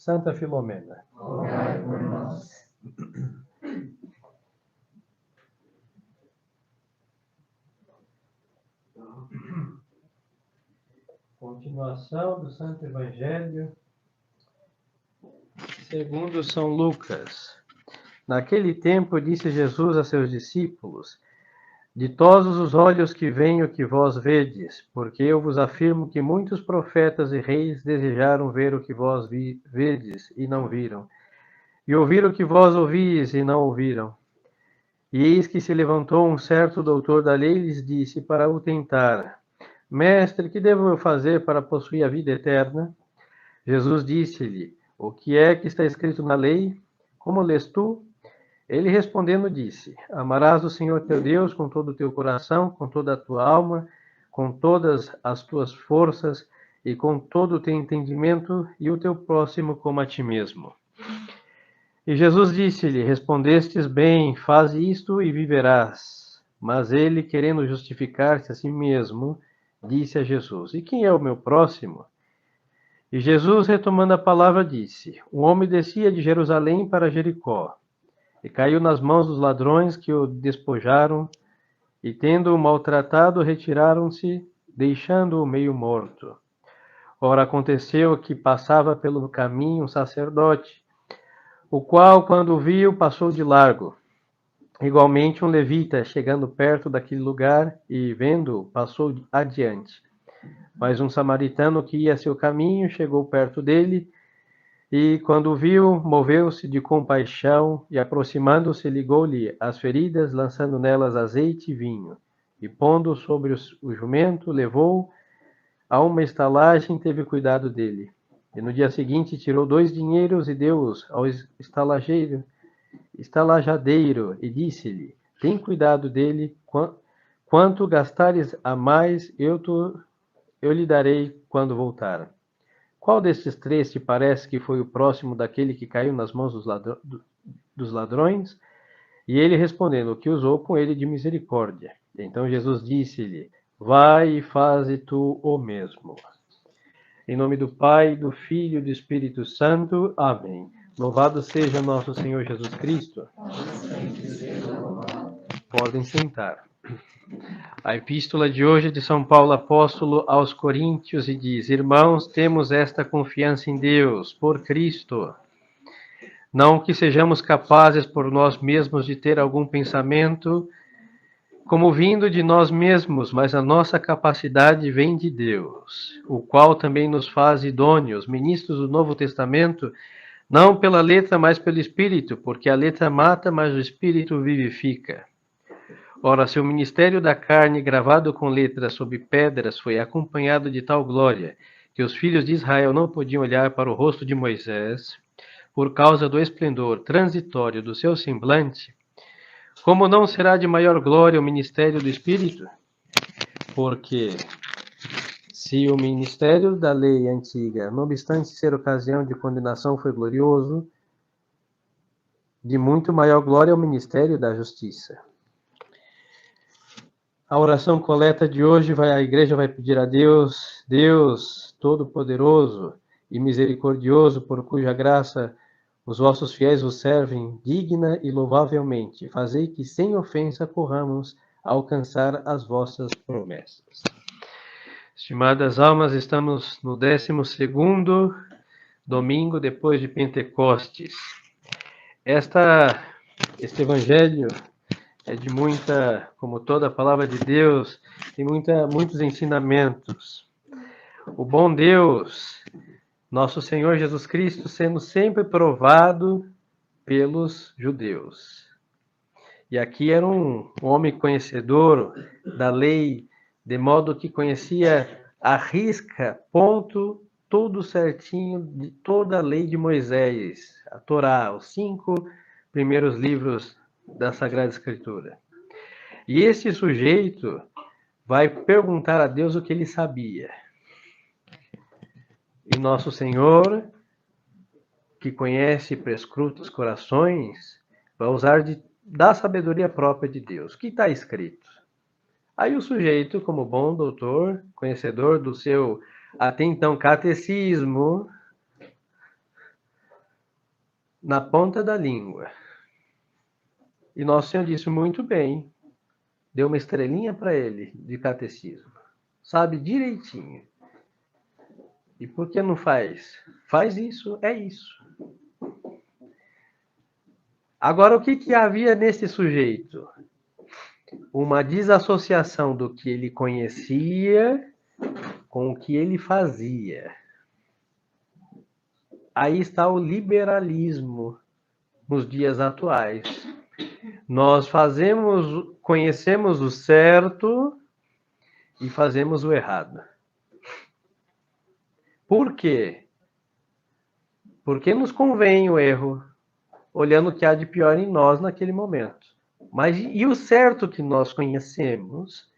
Santa Filomena. Rogai por nós. Continuação do Santo Evangelho segundo São Lucas. Naquele tempo disse Jesus a seus discípulos: Ditosos os olhos que veem o que vós vedes, porque eu vos afirmo que muitos profetas e reis desejaram ver o que vós vedes e não viram, e ouvir o que vós ouvis e não ouviram. E eis que se levantou um certo doutor da lei e lhes disse para o tentar: Mestre, que devo eu fazer para possuir a vida eterna? Jesus disse-lhe: O que é que está escrito na lei? Como lês tu? Ele respondendo disse: Amarás o Senhor teu Deus com todo o teu coração, com toda a tua alma, com todas as tuas forças e com todo o teu entendimento, e o teu próximo como a ti mesmo. E Jesus disse-lhe: Respondestes bem, faze isto e viverás. Mas ele, querendo justificar-se a si mesmo, disse a Jesus: E quem é o meu próximo? E Jesus, retomando a palavra, disse: Um homem descia de Jerusalém para Jericó, e caiu nas mãos dos ladrões que o despojaram, e tendo-o maltratado, retiraram-se, deixando-o meio morto. Ora, aconteceu que passava pelo caminho um sacerdote, o qual, quando o viu, passou de largo. Igualmente um levita, chegando perto daquele lugar e vendo-o, passou adiante. Mas um samaritano que ia a seu caminho chegou perto dele e, quando o viu, moveu-se de compaixão e, aproximando-se, ligou-lhe as feridas, lançando nelas azeite e vinho. E, pondo sobre o jumento, levou-o a uma estalagem e teve cuidado dele. E no dia seguinte tirou 2 dinheiros e deu-os ao estalajadeiro e disse-lhe: Tem cuidado dele, quanto gastares a mais, eu lhe darei quando voltar. Qual destes 3 te parece que foi o próximo daquele que caiu nas mãos dos ladrões? E ele respondendo: O que usou com ele de misericórdia. Então Jesus disse-lhe: Vai e faze tu o mesmo. Em nome do Pai, do Filho e do Espírito Santo. Amém. Louvado seja nosso Senhor Jesus Cristo. Podem sentar. A epístola de hoje é de São Paulo Apóstolo aos Coríntios e diz: Irmãos, temos esta confiança em Deus, por Cristo. Não que sejamos capazes por nós mesmos de ter algum pensamento como vindo de nós mesmos, mas a nossa capacidade vem de Deus, o qual também nos faz idôneos, ministros do Novo Testamento, não pela letra, mas pelo Espírito, porque a letra mata, mas o Espírito vivifica. Ora, se o ministério da carne, gravado com letras sobre pedras, foi acompanhado de tal glória, que os filhos de Israel não podiam olhar para o rosto de Moisés, por causa do esplendor transitório do seu semblante, como não será de maior glória o ministério do Espírito? Porque se o ministério da lei antiga, não obstante ser ocasião de condenação, foi glorioso, de muito maior glória é o ministério da justiça. A oração coleta de hoje, a igreja vai pedir a Deus, Deus Todo-Poderoso e Misericordioso, por cuja graça os vossos fiéis vos servem digna e louvavelmente. Fazei que sem ofensa corramos a alcançar as vossas promessas. Estimadas almas, estamos no 12º domingo depois de Pentecostes. Este evangelho é de muita, como toda a palavra de Deus, tem muitos ensinamentos. O bom Deus, nosso Senhor Jesus Cristo, sendo sempre provado pelos judeus. E aqui era um homem conhecedor da lei, de modo que conhecia à risca, ponto, tudo certinho de toda a lei de Moisés, a Torá, os 5 primeiros livros da Sagrada Escritura. E esse sujeito vai perguntar a Deus o que ele sabia. E nosso Senhor, que conhece e prescruta os corações, vai usar da sabedoria própria de Deus. O que está escrito? Aí o sujeito, como bom doutor, conhecedor do seu até então catecismo, na ponta da língua. E Nosso Senhor disse muito bem, deu uma estrelinha para ele de catecismo. Sabe direitinho. E por que não faz? Faz isso, é isso. Agora, o que havia nesse sujeito? Uma desassociação do que ele conhecia com o que ele fazia. Aí está o liberalismo nos dias atuais. Nós conhecemos o certo e fazemos o errado. Por quê? Porque nos convém o erro, olhando o que há de pior em nós naquele momento. Mas e o certo que nós conhecemos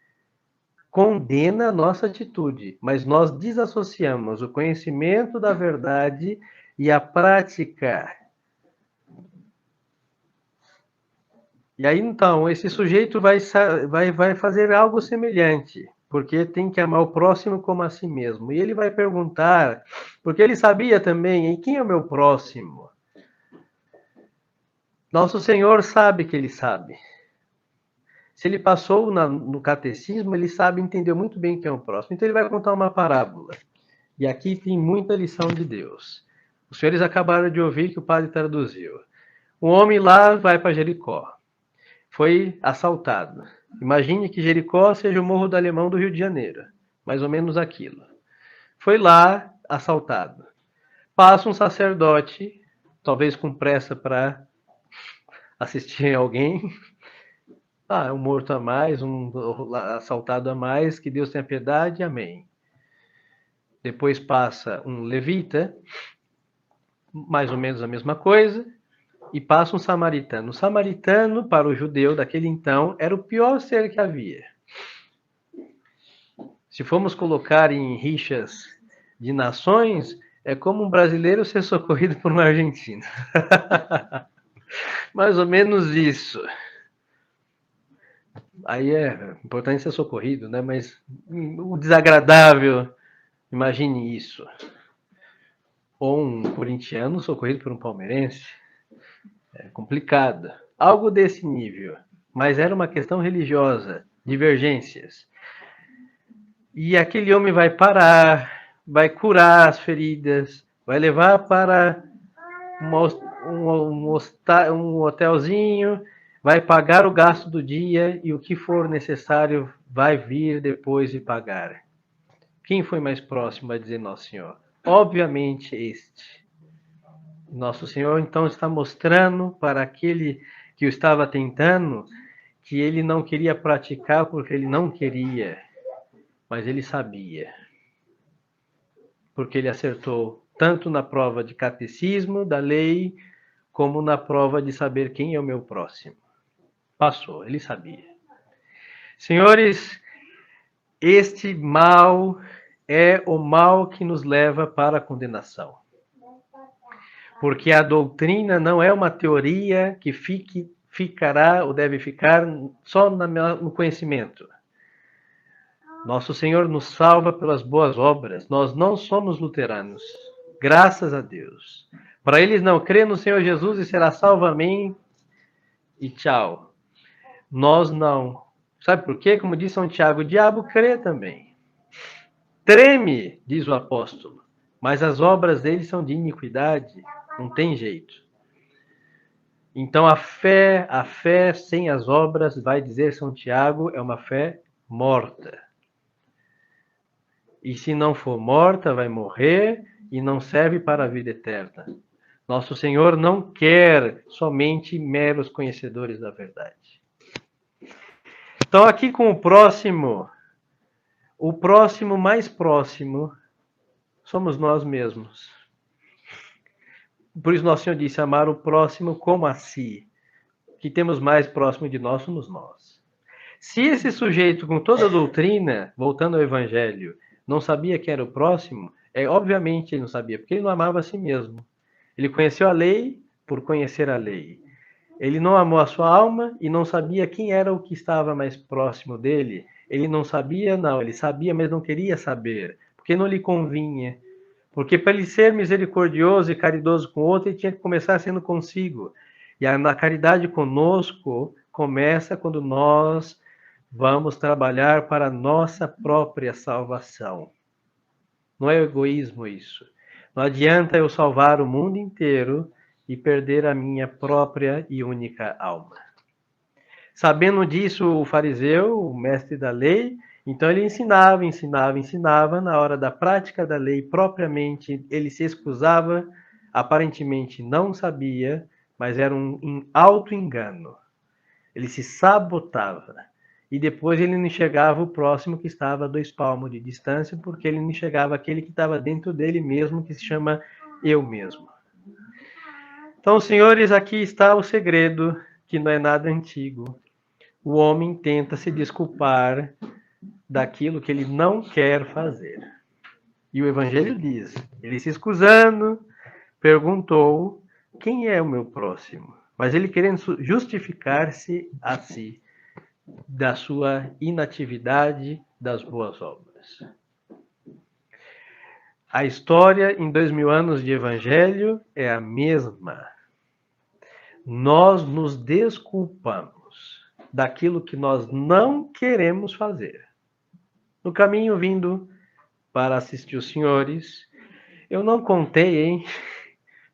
condena a nossa atitude, mas nós desassociamos o conhecimento da verdade e a prática. E aí, então, esse sujeito vai fazer algo semelhante, porque tem que amar o próximo como a si mesmo. E ele vai perguntar, porque ele sabia também, quem é o meu próximo? Nosso Senhor sabe que ele sabe. Se ele passou no catecismo, ele sabe, entendeu muito bem quem é o próximo. Então ele vai contar uma parábola. E aqui tem muita lição de Deus. Os senhores acabaram de ouvir que o padre traduziu. Um homem lá vai para Jericó. Foi assaltado. Imagine que Jericó seja o Morro do Alemão do Rio de Janeiro. Mais ou menos aquilo. Foi lá assaltado. Passa um sacerdote, talvez com pressa para assistir alguém. Um morto a mais, um assaltado a mais, que Deus tenha piedade, amém. Depois passa um levita, mais ou menos a mesma coisa, e passa um samaritano. O samaritano, para o judeu daquele então, era o pior ser que havia. Se formos colocar em rixas de nações, é como um brasileiro ser socorrido por um argentino. Mais ou menos isso. Aí é importante ser socorrido, né? Mas o desagradável, imagine isso. Ou um corintiano socorrido por um palmeirense. É complicado. Algo desse nível. Mas era uma questão religiosa, divergências. E aquele homem vai parar, vai curar as feridas, vai levar para um hotelzinho, vai pagar o gasto do dia e o que for necessário vai vir depois de pagar. Quem foi mais próximo a dizer Nosso Senhor? Obviamente este. Nosso Senhor então está mostrando para aquele que o estava tentando que ele não queria praticar porque ele não queria, mas ele sabia. Porque ele acertou tanto na prova de catecismo, da lei, como na prova de saber quem é o meu próximo. Passou, ele sabia. Senhores, este mal é o mal que nos leva para a condenação. Porque a doutrina não é uma teoria que ficará ou deve ficar só no conhecimento. Nosso Senhor nos salva pelas boas obras. Nós não somos luteranos. Graças a Deus. Para eles não crer no Senhor Jesus e será salvo, amém e tchau. Nós não. Sabe por quê? Como diz São Tiago, o diabo crê também. Treme, diz o apóstolo, mas as obras dele são de iniquidade. Não tem jeito. Então a fé sem as obras, vai dizer São Tiago, é uma fé morta. E se não for morta, vai morrer e não serve para a vida eterna. Nosso Senhor não quer somente meros conhecedores da verdade. Então aqui com o próximo mais próximo, somos nós mesmos. Por isso Nosso Senhor disse, amar o próximo como a si. O que temos mais próximo de nós somos nós. Se esse sujeito, com toda a doutrina, voltando ao Evangelho, não sabia quem era o próximo, obviamente ele não sabia, porque ele não amava a si mesmo. Ele conheceu a lei por conhecer a lei. Ele não amou a sua alma e não sabia quem era o que estava mais próximo dele. Ele não sabia, não. Ele sabia, mas não queria saber, porque não lhe convinha. Porque para ele ser misericordioso e caridoso com o outro, ele tinha que começar sendo consigo. E a caridade conosco começa quando nós vamos trabalhar para a nossa própria salvação. Não é egoísmo isso. Não adianta eu salvar o mundo inteiro e perder a minha própria e única alma. Sabendo disso, o fariseu, o mestre da lei, então ele ensinava. Na hora da prática da lei, propriamente, ele se excusava, aparentemente não sabia, mas era um auto-engano. Ele se sabotava. E depois ele não enxergava o próximo que estava a 2 palmos de distância, porque ele não enxergava aquele que estava dentro dele mesmo, que se chama eu mesmo. Então, senhores, aqui está o segredo, que não é nada antigo. O homem tenta se desculpar daquilo que ele não quer fazer. E o Evangelho diz, ele se excusando, perguntou, quem é o meu próximo? Mas ele querendo justificar-se a si da sua inatividade das boas obras. A história em 2000 anos de Evangelho é a mesma. Nós nos desculpamos daquilo que nós não queremos fazer. No caminho vindo para assistir os senhores, eu não contei, hein?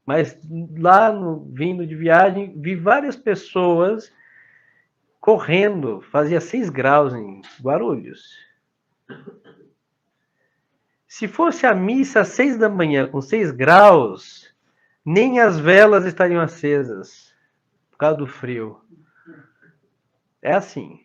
Mas lá vindo de viagem, vi várias pessoas correndo, fazia 6 graus em Guarulhos. Se fosse a missa às 6 da manhã com 6 graus, nem as velas estariam acesas, por causa do frio. É assim.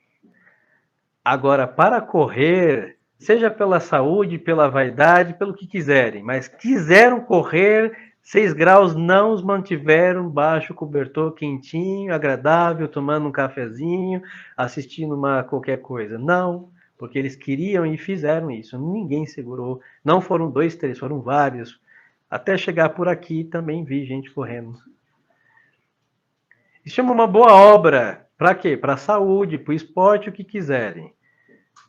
Agora, para correr, seja pela saúde, pela vaidade, pelo que quiserem, mas quiseram correr, 6 graus não os mantiveram baixo cobertor quentinho, agradável, tomando um cafezinho, assistindo qualquer coisa. Não, porque eles queriam e fizeram isso. Ninguém segurou. Não foram 2, 3, foram vários. Até chegar por aqui também vi gente correndo. Isso chama uma boa obra. Para quê? Para a saúde, para o esporte, o que quiserem.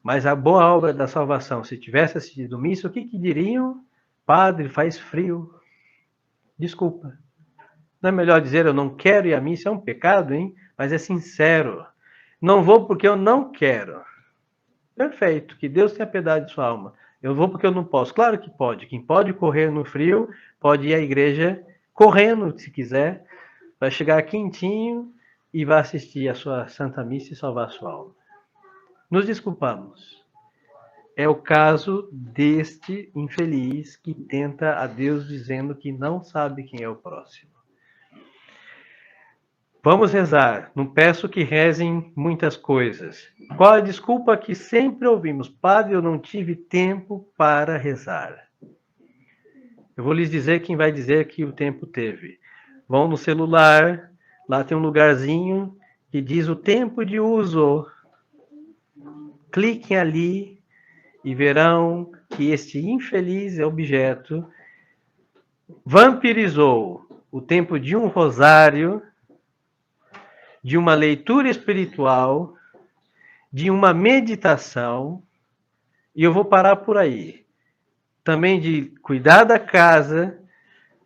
Mas a boa obra da salvação, se tivesse assistido missa, o que diriam? Padre, faz frio. Desculpa. Não é melhor dizer eu não quero ir à missa? É um pecado, hein? Mas é sincero. Não vou porque eu não quero. Perfeito. Que Deus tenha piedade de sua alma. Eu vou porque eu não posso. Claro que pode. Quem pode correr no frio, pode ir à igreja correndo, se quiser. Vai chegar quentinho e vai assistir a sua Santa Missa e salvar a sua alma. Nos desculpamos. É o caso deste infeliz que tenta a Deus dizendo que não sabe quem é o próximo. Vamos rezar. Não peço que rezem muitas coisas. Qual a desculpa que sempre ouvimos? Padre, eu não tive tempo para rezar. Eu vou lhes dizer quem vai dizer que o tempo teve. Vão no celular, lá tem um lugarzinho que diz o tempo de uso. Cliquem ali e verão que este infeliz objeto vampirizou o tempo de um rosário, de uma leitura espiritual, de uma meditação, e eu vou parar por aí. Também de cuidar da casa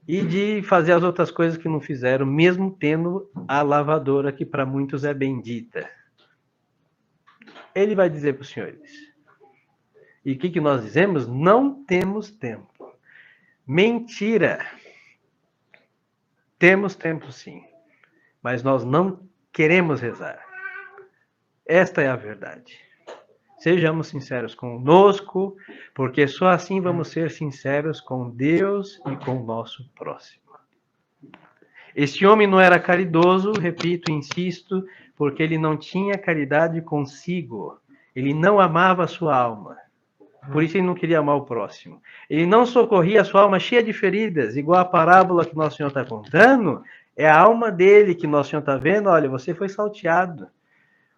e de fazer as outras coisas que não fizeram, mesmo tendo a lavadora, que para muitos é bendita. Ele vai dizer para os senhores. E o que nós dizemos? Não temos tempo. Mentira. Temos tempo sim, mas nós não queremos rezar. Esta é a verdade. Sejamos sinceros conosco, porque só assim vamos ser sinceros com Deus e com o nosso próximo. Este homem não era caridoso, repito, insisto, porque ele não tinha caridade consigo. Ele não amava a sua alma. Por isso ele não queria amar o próximo. Ele não socorria a sua alma cheia de feridas, igual a parábola que Nosso Senhor está contando. É a alma dele que Nosso Senhor está vendo. Olha, você foi salteado.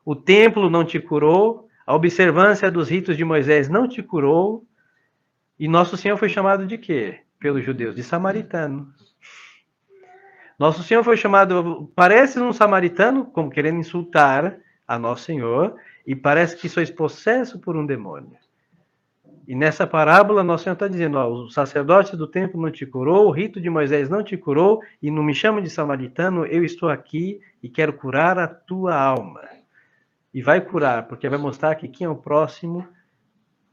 O templo não te curou. A observância dos ritos de Moisés não te curou. E Nosso Senhor foi chamado de quê? Pelos judeus, de samaritano. Nosso Senhor foi chamado, parece um samaritano, como querendo insultar a Nosso Senhor, e parece que sois possesso por um demônio. E nessa parábola, Nosso Senhor está dizendo, ó, o sacerdote do templo não te curou, o rito de Moisés não te curou, e não me chama de samaritano, eu estou aqui e quero curar a tua alma. E vai curar, porque vai mostrar que quem é o próximo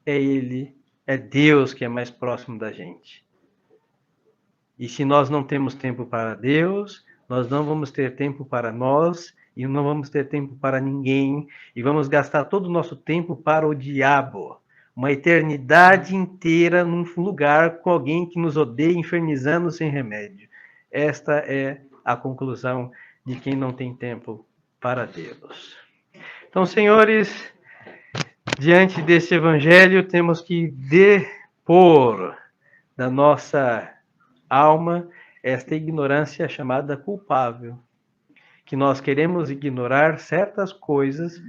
é Ele, é Deus que é mais próximo da gente. E se nós não temos tempo para Deus, nós não vamos ter tempo para nós, e não vamos ter tempo para ninguém, e vamos gastar todo o nosso tempo para o diabo. Uma eternidade inteira num lugar com alguém que nos odeia, infernizando sem remédio. Esta é a conclusão de quem não tem tempo para Deus. Então, senhores, diante desse evangelho, temos que depor da nossa alma esta ignorância chamada culpável, que nós queremos ignorar certas coisas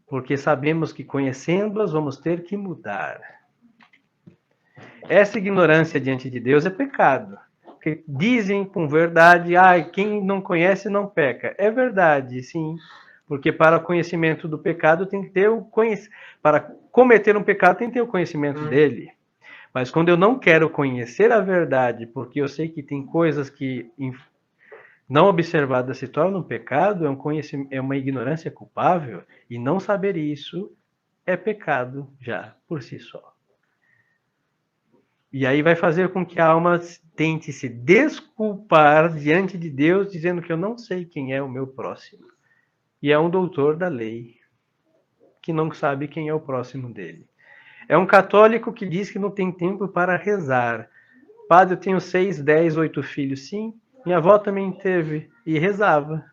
porque sabemos que conhecendo-as vamos ter que mudar. Essa ignorância diante de Deus é pecado. Porque dizem com verdade, quem não conhece não peca. É verdade, sim. Porque para o conhecimento do pecado tem que ter o conhecimento. Para cometer um pecado tem que ter o conhecimento dele. Mas quando eu não quero conhecer a verdade, porque eu sei que tem coisas que não observadas se tornam pecado, é uma ignorância culpável, e não saber isso é pecado já, por si só. E aí vai fazer com que a alma tente se desculpar diante de Deus, dizendo que eu não sei quem é o meu próximo. E é um doutor da lei, que não sabe quem é o próximo dele. É um católico que diz que não tem tempo para rezar. Padre, eu tenho 6, 10, 8 filhos. Sim, minha avó também teve e rezava.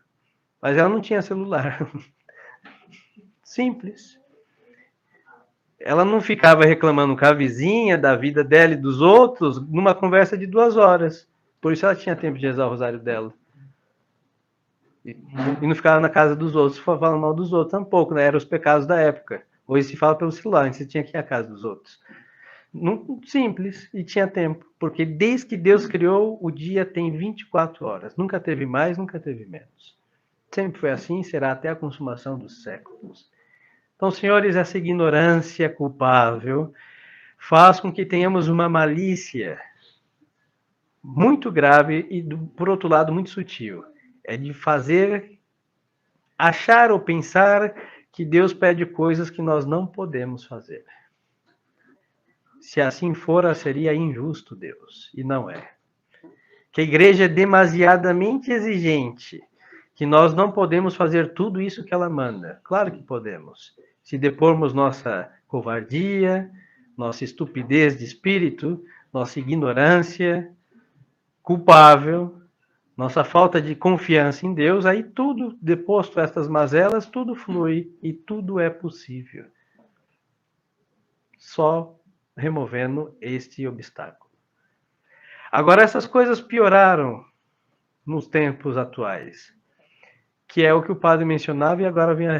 Mas ela não tinha celular. Simples. Ela não ficava reclamando com a vizinha, da vida dela e dos outros, numa conversa de 2 horas. Por isso ela tinha tempo de rezar o rosário dela. E não ficava na casa dos outros, falando mal dos outros tampouco, né? Eram os pecados da época. Hoje se fala pelo celular, antes você tinha que ir à casa dos outros. Simples, e tinha tempo. Porque desde que Deus criou, o dia tem 24 horas. Nunca teve mais, nunca teve menos. Sempre foi assim e será até a consumação dos séculos. Então, senhores, essa ignorância culpável faz com que tenhamos uma malícia muito grave e, por outro lado, muito sutil. É de achar ou pensar que Deus pede coisas que nós não podemos fazer. Se assim for, seria injusto Deus, e não é. Que a igreja é demasiadamente exigente, que nós não podemos fazer tudo isso que ela manda. Claro que podemos. Se depormos nossa covardia, nossa estupidez de espírito, nossa ignorância culpável, nossa falta de confiança em Deus, aí tudo, deposto estas mazelas, tudo flui e tudo é possível. Só removendo este obstáculo. Agora, essas coisas pioraram nos tempos atuais, que é o que o padre mencionava e agora vem a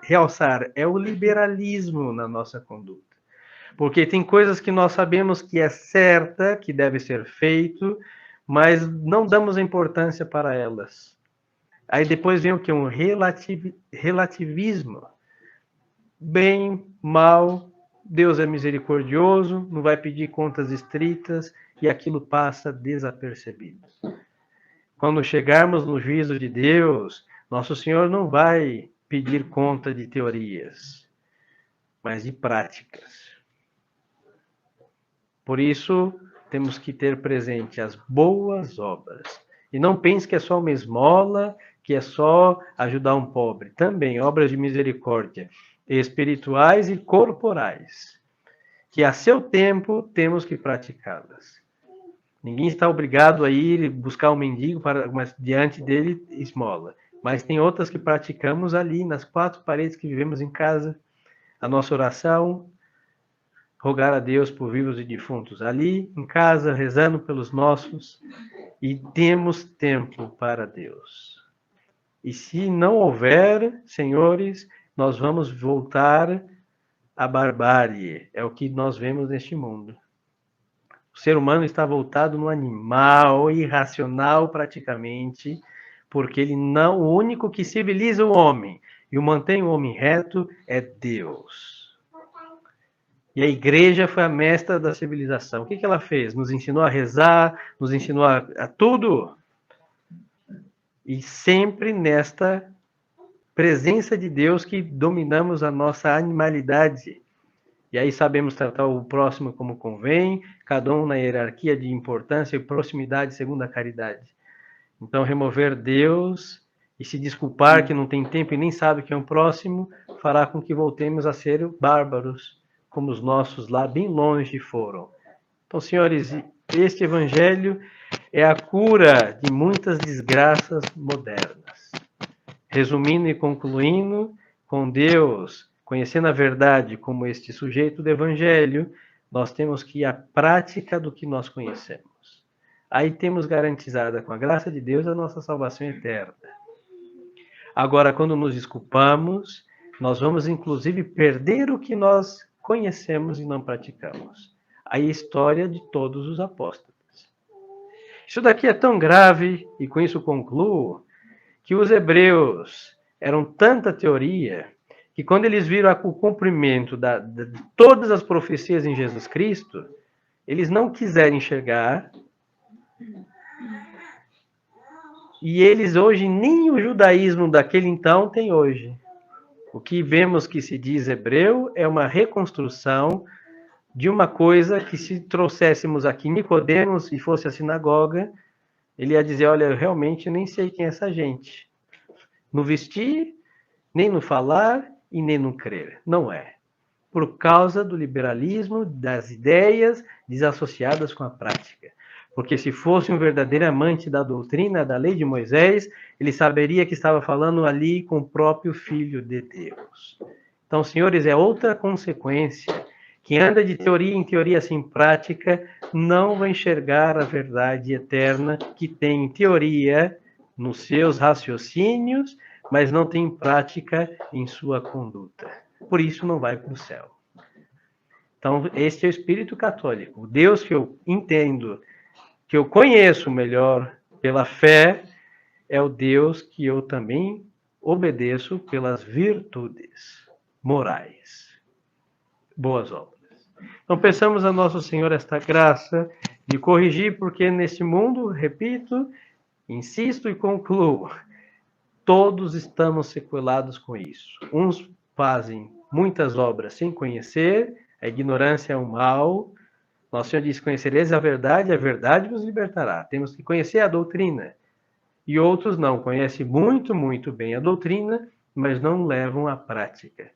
realçar, é o liberalismo na nossa conduta. Porque tem coisas que nós sabemos que é certa, que deve ser feito, mas não damos importância para elas. Aí depois vem o que? Um relativismo. Bem, mal, Deus é misericordioso, não vai pedir contas estritas e aquilo passa desapercebido. Quando chegarmos no juízo de Deus, nosso Senhor não vai pedir conta de teorias, mas de práticas. Por isso, temos que ter presente as boas obras. E não pense que é só uma esmola, que é só ajudar um pobre. Também obras de misericórdia, espirituais e corporais, que a seu tempo temos que praticá-las. Ninguém está obrigado a ir buscar um mendigo mas diante dele esmola. Mas tem outras que praticamos ali, nas 4 paredes que vivemos em casa. A nossa oração, rogar a Deus por vivos e defuntos. Ali, em casa, rezando pelos nossos. E temos tempo para Deus. E se não houver, senhores, nós vamos voltar à barbárie. É o que nós vemos neste mundo. O ser humano está voltado no animal, irracional praticamente, porque o único que civiliza o homem e o mantém o homem reto é Deus. E a igreja foi a mestra da civilização. O que ela fez? Nos ensinou a rezar, nos ensinou a tudo. E sempre nesta presença de Deus que dominamos a nossa animalidade. E aí sabemos tratar o próximo como convém, cada um na hierarquia de importância e proximidade segundo a caridade. Então, remover Deus e se desculpar que não tem tempo e nem sabe que é um próximo, fará com que voltemos a ser bárbaros, como os nossos lá bem longe foram. Então, senhores, este evangelho é a cura de muitas desgraças modernas. Resumindo e concluindo, com Deus, conhecendo a verdade como este sujeito do evangelho, nós temos que ir à prática do que nós conhecemos. Aí temos garantizada com a graça de Deus a nossa salvação eterna. Agora, quando nos desculpamos, nós vamos inclusive perder o que nós conhecemos e não praticamos. Aí a história de todos os apóstolos. Isso daqui é tão grave, e com isso concluo, que os hebreus eram tanta teoria, que quando eles viram o cumprimento de todas as profecias em Jesus Cristo, eles não quiseram enxergar. E eles hoje, nem o judaísmo daquele então tem hoje. O que vemos que se diz hebreu é uma reconstrução de uma coisa que, se trouxéssemos aqui Nicodemos e fosse a sinagoga, ele ia dizer, olha, eu realmente nem sei quem é essa gente. No vestir, nem no falar e nem no crer. Não é. Por causa do liberalismo, das ideias desassociadas com a prática. Porque se fosse um verdadeiro amante da doutrina, da lei de Moisés, ele saberia que estava falando ali com o próprio Filho de Deus. Então, senhores, é outra consequência. Quem anda de teoria em teoria sem prática não vai enxergar a verdade eterna que tem teoria nos seus raciocínios, mas não tem prática em sua conduta. Por isso não vai para o céu. Então, este é o espírito católico. O Deus que eu entendo, que eu conheço melhor pela fé, é o Deus que eu também obedeço pelas virtudes morais. Boas obras. Então, peçamos a Nosso Senhor esta graça de corrigir, porque nesse mundo, repito, insisto e concluo, todos estamos sequelados com isso. Uns fazem muitas obras sem conhecer, a ignorância é um mal. Nosso Senhor diz, conhecereis a verdade vos libertará. Temos que conhecer a doutrina. E outros não, conhecem muito, muito bem a doutrina, mas não levam à prática.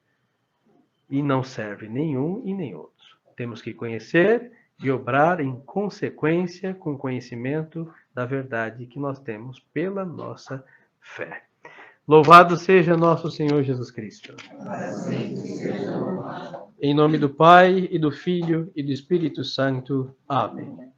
E não serve nenhum e nem outro. Temos que conhecer e obrar em consequência com o conhecimento da verdade que nós temos pela nossa fé. Louvado seja nosso Senhor Jesus Cristo. Em nome do Pai, e do Filho, e do Espírito Santo. Amém.